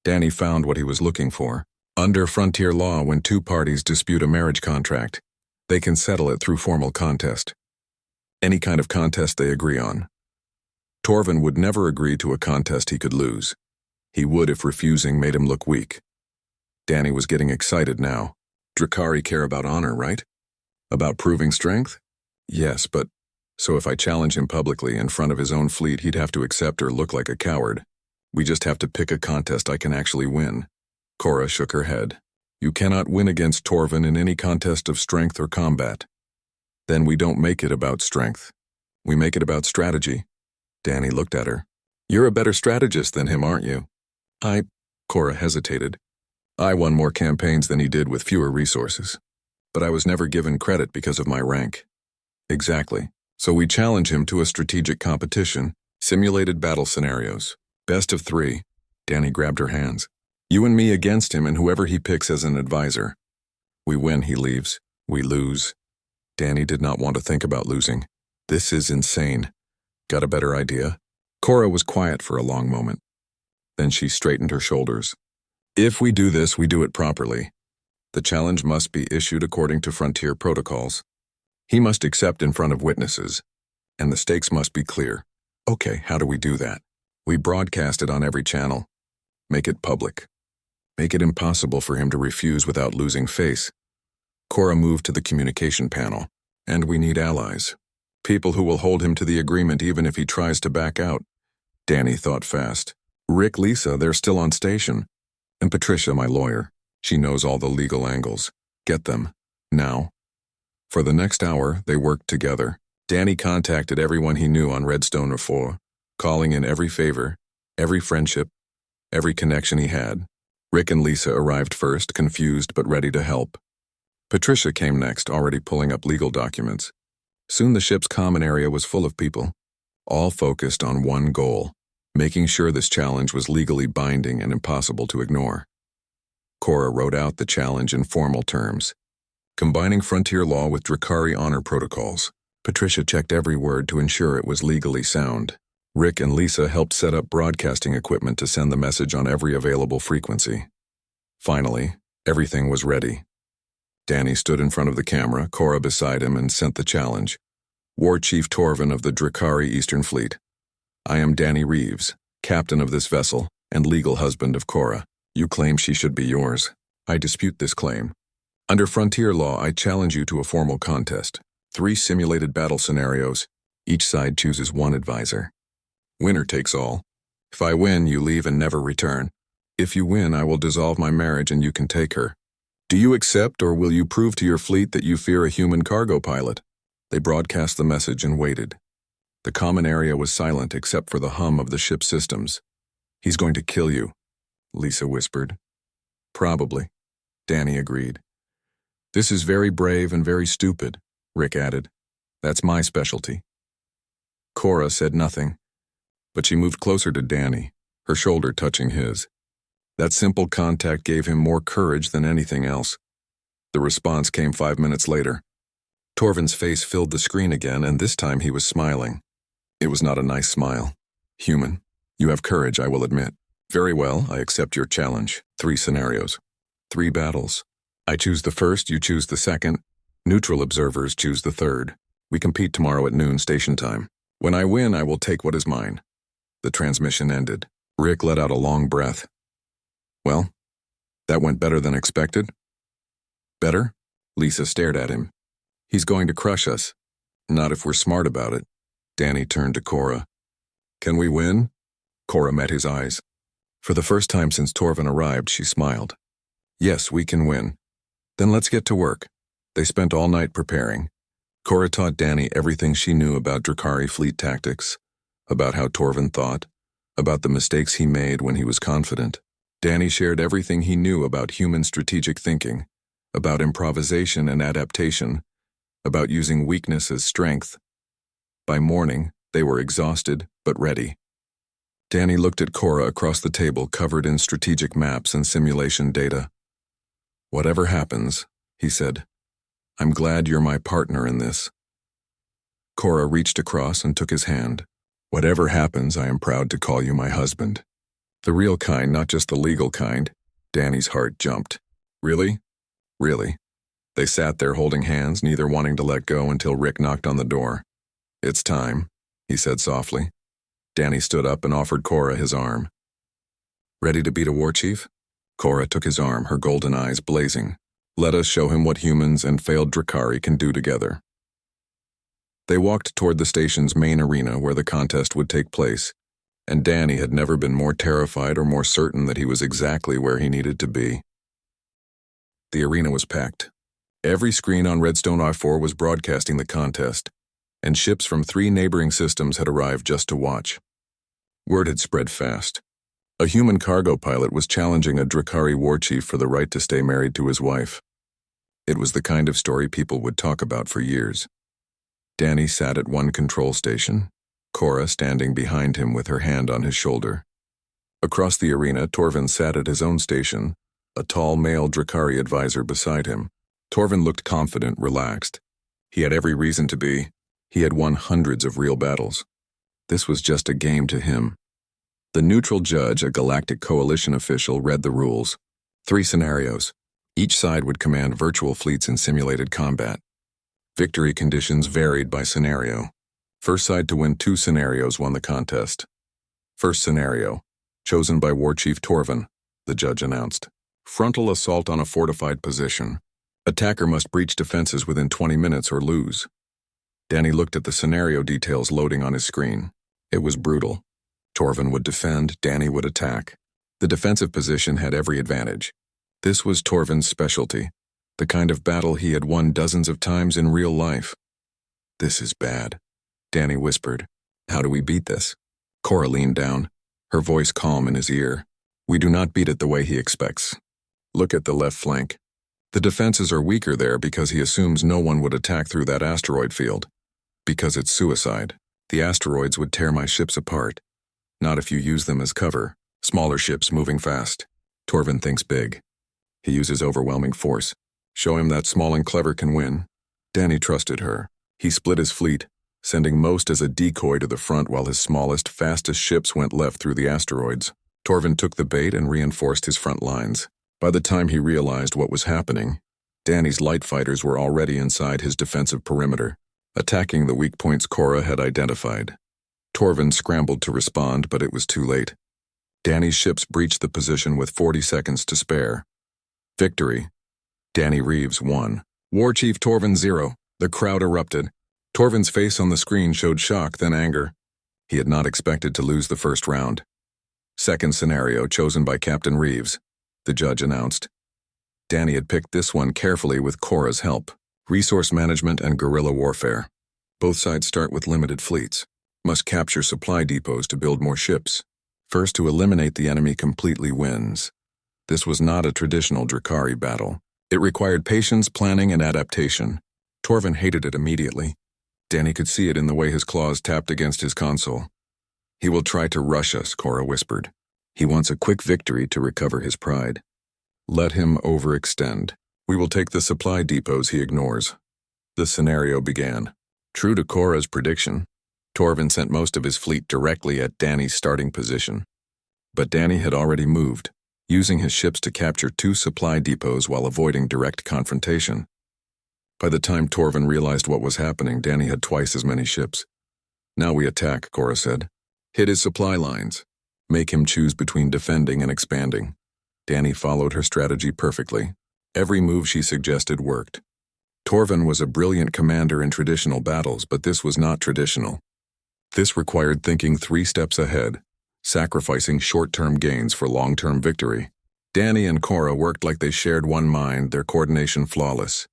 Danny found what he was looking for. Under Frontier Law, when two parties dispute a marriage contract, they can settle it through formal contest. Any kind of contest they agree on. Torvin would never agree to a contest he could lose. He would if refusing made him look weak. Danny was getting excited now. Drakari care about honor, right? About proving strength? Yes, but so if I challenge him publicly in front of his own fleet, he'd have to accept or look like a coward. We just have to pick a contest I can actually win. Cora shook her head. You cannot win against Torvin in any contest of strength or combat. Then we don't make it about strength. We make it about strategy. Danny looked at her. You're a better strategist than him, aren't you? Cora hesitated. I won more campaigns than he did with fewer resources. But I was never given credit because of my rank. Exactly. So we challenge him to a strategic competition, simulated battle scenarios. Best of 3. Danny grabbed her hands. You and me against him and whoever he picks as an advisor. We win, he leaves. We lose. Danny did not want to think about losing. This is insane. Got a better idea? Cora was quiet for a long moment. Then she straightened her shoulders. If we do this, we do it properly. The challenge must be issued according to Frontier protocols. He must accept in front of witnesses, and the stakes must be clear. Okay, how do we do that? We broadcast it on every channel. Make it public. Make it impossible for him to refuse without losing face. Cora moved to the communication panel. And we need allies. People who will hold him to the agreement even if he tries to back out. Danny thought fast. Rick, Lisa, they're still on station. And Patricia, my lawyer. She knows all the legal angles. Get them. Now. For the next hour, they worked together. Danny contacted everyone he knew on Redstone or 4, calling in every favor, every friendship, every connection he had. Rick and Lisa arrived first, confused but ready to help. Patricia came next, already pulling up legal documents. Soon the ship's common area was full of people, all focused on one goal, making sure this challenge was legally binding and impossible to ignore. Cora wrote out the challenge in formal terms, combining Frontier law with Drakari honor protocols. Patricia checked every word to ensure it was legally sound. Rick and Lisa helped set up broadcasting equipment to send the message on every available frequency. Finally, everything was ready. Danny stood in front of the camera, Cora beside him, and sent the challenge. War Chief Torvin of the Drakari Eastern Fleet. I am Danny Reeves, captain of this vessel and legal husband of Cora. You claim she should be yours. I dispute this claim. Under Frontier law, I challenge you to a formal contest. 3 simulated battle scenarios. Each side chooses one advisor. Winner takes all. If I win, you leave and never return. If you win, I will dissolve my marriage and you can take her. Do you accept, or will you prove to your fleet that you fear a human cargo pilot? They broadcast the message and waited. The common area was silent except for the hum of the ship's systems. He's going to kill you, Lisa whispered. Probably, Danny agreed. This is very brave and very stupid, Rick added. That's my specialty. Cora said nothing, but she moved closer to Danny, her shoulder touching his. That simple contact gave him more courage than anything else. The response came 5 minutes later. Torvin's face filled the screen again, and this time he was smiling. It was not a nice smile. Human, you have courage, I will admit. Very well, I accept your challenge. 3 scenarios. 3 battles. I choose the first, you choose the second. Neutral observers choose the third. We compete tomorrow at noon station time. When I win, I will take what is mine. The transmission ended. Rick let out a long breath. Well, that went better than expected? Better? Lisa stared at him. He's going to crush us. Not if we're smart about it. Danny turned to Cora. Can we win? Cora met his eyes. For the first time since Torvin arrived, she smiled. Yes, we can win. Then let's get to work. They spent all night preparing. Cora taught Danny everything she knew about Drakari fleet tactics, about how Torvin thought, about the mistakes he made when he was confident. Danny shared everything he knew about human strategic thinking, about improvisation and adaptation, about using weakness as strength. By morning, they were exhausted but ready. Danny looked at Cora across the table covered in strategic maps and simulation data. Whatever happens, he said, I'm glad you're my partner in this. Cora reached across and took his hand. Whatever happens, I am proud to call you my husband. The real kind, not just the legal kind. Danny's heart jumped. Really? Really. They sat there holding hands, neither wanting to let go until Rick knocked on the door. It's time, he said softly. Danny stood up and offered Cora his arm. Ready to beat a war chief? Cora took his arm, her golden eyes blazing. Let us show him what humans and failed Drakari can do together. They walked toward the station's main arena where the contest would take place, and Danny had never been more terrified or more certain that he was exactly where he needed to be. The arena was packed. Every screen on Redstone I-4 was broadcasting the contest, and ships from 3 neighboring systems had arrived just to watch. Word had spread fast. A human cargo pilot was challenging a Drakari war chief for the right to stay married to his wife. It was the kind of story people would talk about for years. Danny sat at one control station, Cora standing behind him with her hand on his shoulder. Across the arena, Torvin sat at his own station, a tall male Drakari advisor beside him. Torvin looked confident, relaxed. He had every reason to be. He had won hundreds of real battles. This was just a game to him. The neutral judge, a Galactic Coalition official, read the rules. 3 scenarios. Each side would command virtual fleets in simulated combat. Victory conditions varied by scenario. First side to win 2 scenarios won the contest. First scenario, chosen by War Chief Torvin, the judge announced. Frontal assault on a fortified position. Attacker must breach defenses within 20 minutes or lose. Danny looked at the scenario details loading on his screen. It was brutal. Torvin would defend, Danny would attack. The defensive position had every advantage. This was Torvin's specialty, the kind of battle he had won dozens of times in real life. This is bad, Danny whispered. How do we beat this? Cora leaned down, her voice calm in his ear. We do not beat it the way he expects. Look at the left flank. The defenses are weaker there because he assumes no one would attack through that asteroid field. Because it's suicide. The asteroids would tear my ships apart. Not if you use them as cover. Smaller ships moving fast. Torvin thinks big. He uses overwhelming force. Show him that small and clever can win. Danny trusted her. He split his fleet, sending most as a decoy to the front while his smallest, fastest ships went left through the asteroids. Torvin took the bait and reinforced his front lines. By the time he realized what was happening, Danny's light fighters were already inside his defensive perimeter, attacking the weak points Cora had identified. Torvin scrambled to respond, but it was too late. Danny's ships breached the position with 40 seconds to spare. Victory. Danny Reeves won. War Chief Torvin 0. The crowd erupted. Torvin's face on the screen showed shock, then anger. He had not expected to lose the first round. Second scenario chosen by Captain Reeves, the judge announced. Danny had picked this one carefully with Cora's help. Resource management and guerrilla warfare. Both sides start with limited fleets. Must capture supply depots to build more ships. First to eliminate the enemy completely wins. This was not a traditional Drakari battle. It required patience, planning, and adaptation. Torvin hated it immediately. Danny could see it in the way his claws tapped against his console. He will try to rush us, Cora whispered. He wants a quick victory to recover his pride. Let him overextend. We will take the supply depots he ignores. The scenario began. True to Cora's prediction, Torvin sent most of his fleet directly at Danny's starting position. But Danny had already moved, using his ships to capture 2 supply depots while avoiding direct confrontation. By the time Torvin realized what was happening, Danny had twice as many ships. Now we attack, Cora said. Hit his supply lines. Make him choose between defending and expanding. Danny followed her strategy perfectly. Every move she suggested worked. Torvin was a brilliant commander in traditional battles, but this was not traditional. This required thinking 3 steps ahead, sacrificing short-term gains for long-term victory. Danny and Cora worked like they shared one mind, their coordination flawless.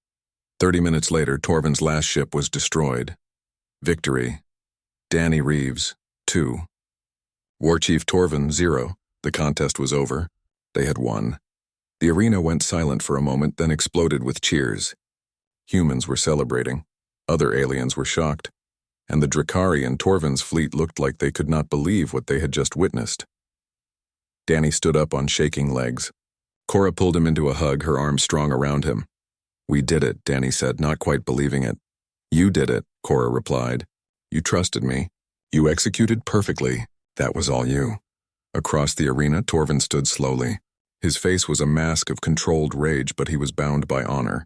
30 minutes later, Torvin's last ship was destroyed. Victory. Danny Reeves, 2. War Chief Torvin, 0. The contest was over. They had won. The arena went silent for a moment, then exploded with cheers. Humans were celebrating. Other aliens were shocked. And the Drakari and Torvin's fleet looked like they could not believe what they had just witnessed. Danny stood up on shaking legs. Cora pulled him into a hug, her arms strong around him. "We did it," Danny said, not quite believing it. "You did it," Cora replied. "You trusted me. You executed perfectly. That was all you." Across the arena, Torvin stood slowly. His face was a mask of controlled rage, but he was bound by honor.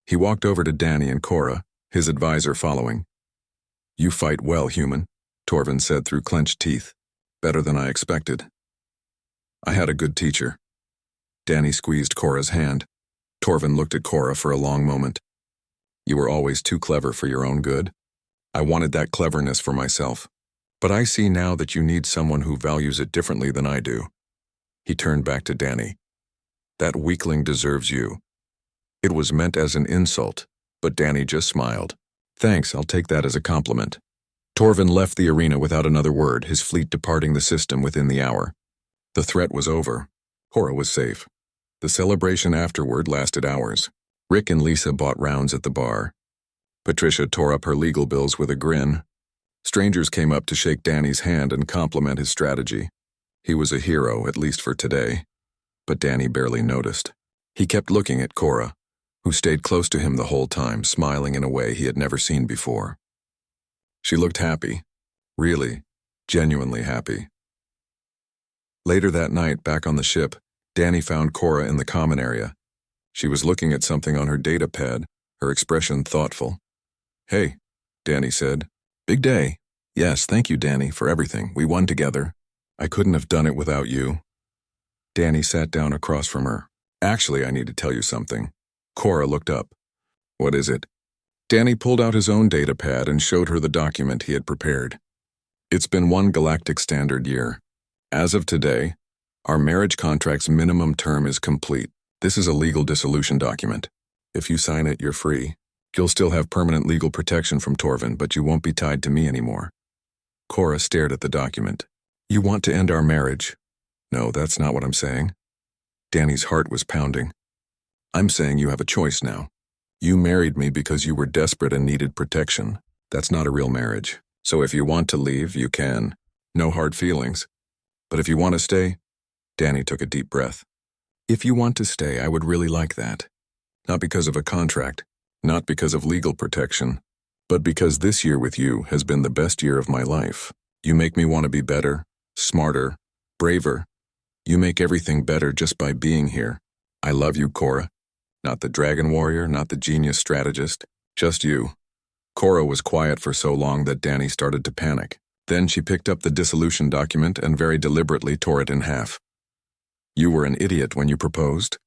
He walked over to Danny and Cora, his advisor following. "You fight well, human," Torvin said through clenched teeth. "Better than I expected." "I had a good teacher." Danny squeezed Cora's hand. Torvin looked at Cora for a long moment. "You were always too clever for your own good. I wanted that cleverness for myself. But I see now that you need someone who values it differently than I do." He turned back to Danny. "That weakling deserves you." It was meant as an insult, but Danny just smiled. "Thanks, I'll take that as a compliment." Torvin left the arena without another word, his fleet departing the system within the hour. The threat was over. Cora was safe. The celebration afterward lasted hours. Rick and Lisa bought rounds at the bar. Patricia tore up her legal bills with a grin. Strangers came up to shake Danny's hand and compliment his strategy. He was a hero, at least for today. But Danny barely noticed. He kept looking at Cora, who stayed close to him the whole time, smiling in a way he had never seen before. She looked happy. Really, genuinely happy. Later that night, back on the ship, Danny found Cora in the common area. She was looking at something on her data pad, her expression thoughtful. "Hey," Danny said. "Big day." "Yes, thank you, Danny, for everything. We won together. I couldn't have done it without you." Danny sat down across from her. "Actually, I need to tell you something." Cora looked up. "What is it?" Danny pulled out his own data pad and showed her the document he had prepared. "It's been 1 galactic standard year. As of today, our marriage contract's minimum term is complete. This is a legal dissolution document. If you sign it, you're free. You'll still have permanent legal protection from Torvin, but you won't be tied to me anymore." Cora stared at the document. "You want to end our marriage?" "No, that's not what I'm saying." Danny's heart was pounding. "I'm saying you have a choice now. You married me because you were desperate and needed protection. That's not a real marriage. So if you want to leave, you can. No hard feelings. But if you want to stay," Danny took a deep breath. "If you want to stay, I would really like that. Not because of a contract, not because of legal protection, but because this year with you has been the best year of my life. You make me want to be better, smarter, braver. You make everything better just by being here. I love you, Cora. Not the dragon warrior, not the genius strategist, just you." Cora was quiet for so long that Danny started to panic. Then she picked up the dissolution document and very deliberately tore it in half. "You were an idiot when you proposed,"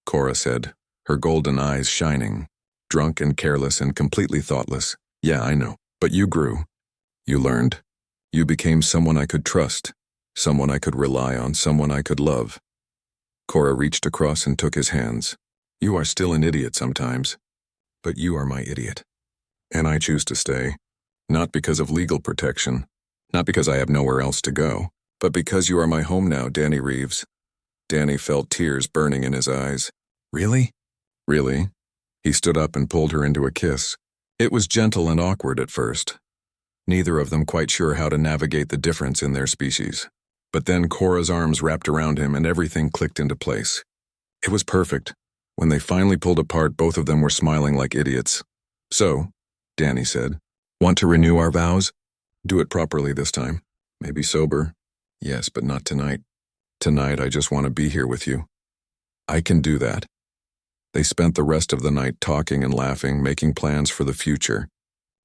Cora said, her golden eyes shining. "Drunk and careless and completely thoughtless. Yeah, I know. But you grew. You learned. You became someone I could trust, someone I could rely on, someone I could love." Cora reached across and took his hands. "You are still an idiot sometimes, but you are my idiot. And I choose to stay, not because of legal protection, not because I have nowhere else to go, but because you are my home now, Danny Reeves." Danny felt tears burning in his eyes. "Really?" "Really?" He stood up and pulled her into a kiss. It was gentle and awkward at first, neither of them quite sure how to navigate the difference in their species. But then Cora's arms wrapped around him and everything clicked into place. It was perfect. When they finally pulled apart, both of them were smiling like idiots. So, Danny said, want to renew our vows? Do it properly this time. Maybe sober. Yes, but not tonight. Tonight I just want to be here with you. I can do that. They spent the rest of the night talking and laughing, making plans for the future.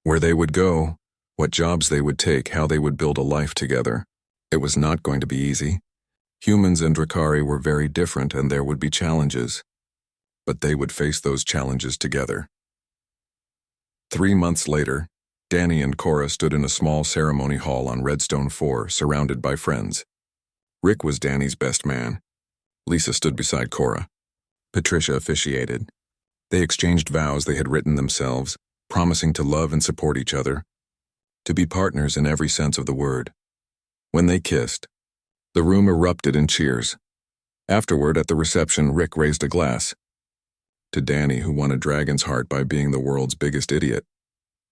Where they would go, what jobs they would take, how they would build a life together. It was not going to be easy. Humans and Drakari were very different and there would be challenges. But they would face those challenges together. 3 months later, Danny and Cora stood in a small ceremony hall on Redstone 4, surrounded by friends. Rick was Danny's best man. Lisa stood beside Cora. Patricia officiated. They exchanged vows they had written themselves, promising to love and support each other, to be partners in every sense of the word. When they kissed, the room erupted in cheers. Afterward, at the reception, Rick raised a glass. To Danny, who won a dragon's heart by being the world's biggest idiot.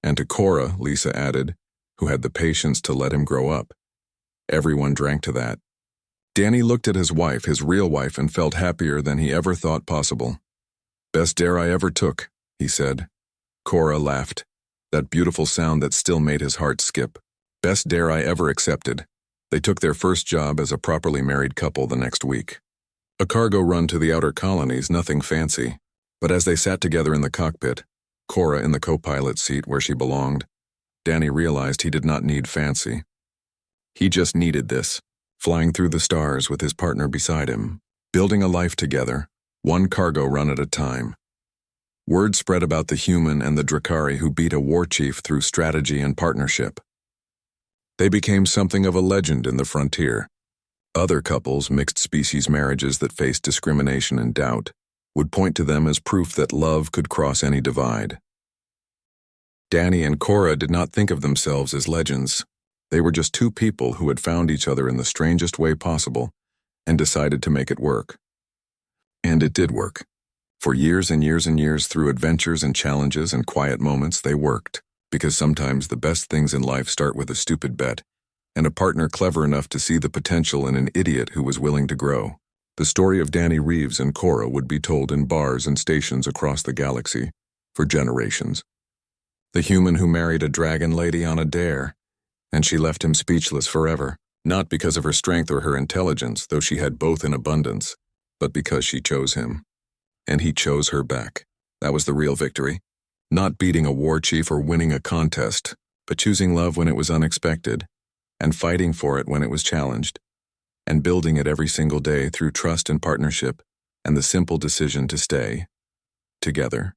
And to Cora, Lisa added, who had the patience to let him grow up. Everyone drank to that. Danny looked at his wife, his real wife, and felt happier than he ever thought possible. Best dare I ever took, he said. Cora laughed, that beautiful sound that still made his heart skip. Best dare I ever accepted. They took their first job as a properly married couple the next week. A cargo run to the outer colonies, nothing fancy. But as they sat together in the cockpit, Cora in the co-pilot's seat where she belonged, Danny realized he did not need fancy. He just needed this, flying through the stars with his partner beside him, building a life together, one cargo run at a time. Word spread about the human and the Drakari who beat a war chief through strategy and partnership. They became something of a legend in the frontier. Other couples, mixed-species marriages that faced discrimination and doubt, would point to them as proof that love could cross any divide. Danny and Cora did not think of themselves as legends. They were just two people who had found each other in the strangest way possible and decided to make it work. And it did work. For years and years and years, through adventures and challenges and quiet moments, they worked, because sometimes the best things in life start with a stupid bet and a partner clever enough to see the potential in an idiot who was willing to grow. The story of Danny Reeves and Cora would be told in bars and stations across the galaxy for generations. The human who married a dragon lady on a dare, and she left him speechless forever, not because of her strength or her intelligence, though she had both in abundance, but because she chose him. And he chose her back. That was the real victory. Not beating a war chief or winning a contest, but choosing love when it was unexpected, and fighting for it when it was challenged, and building it every single day through trust and partnership, and the simple decision to stay together.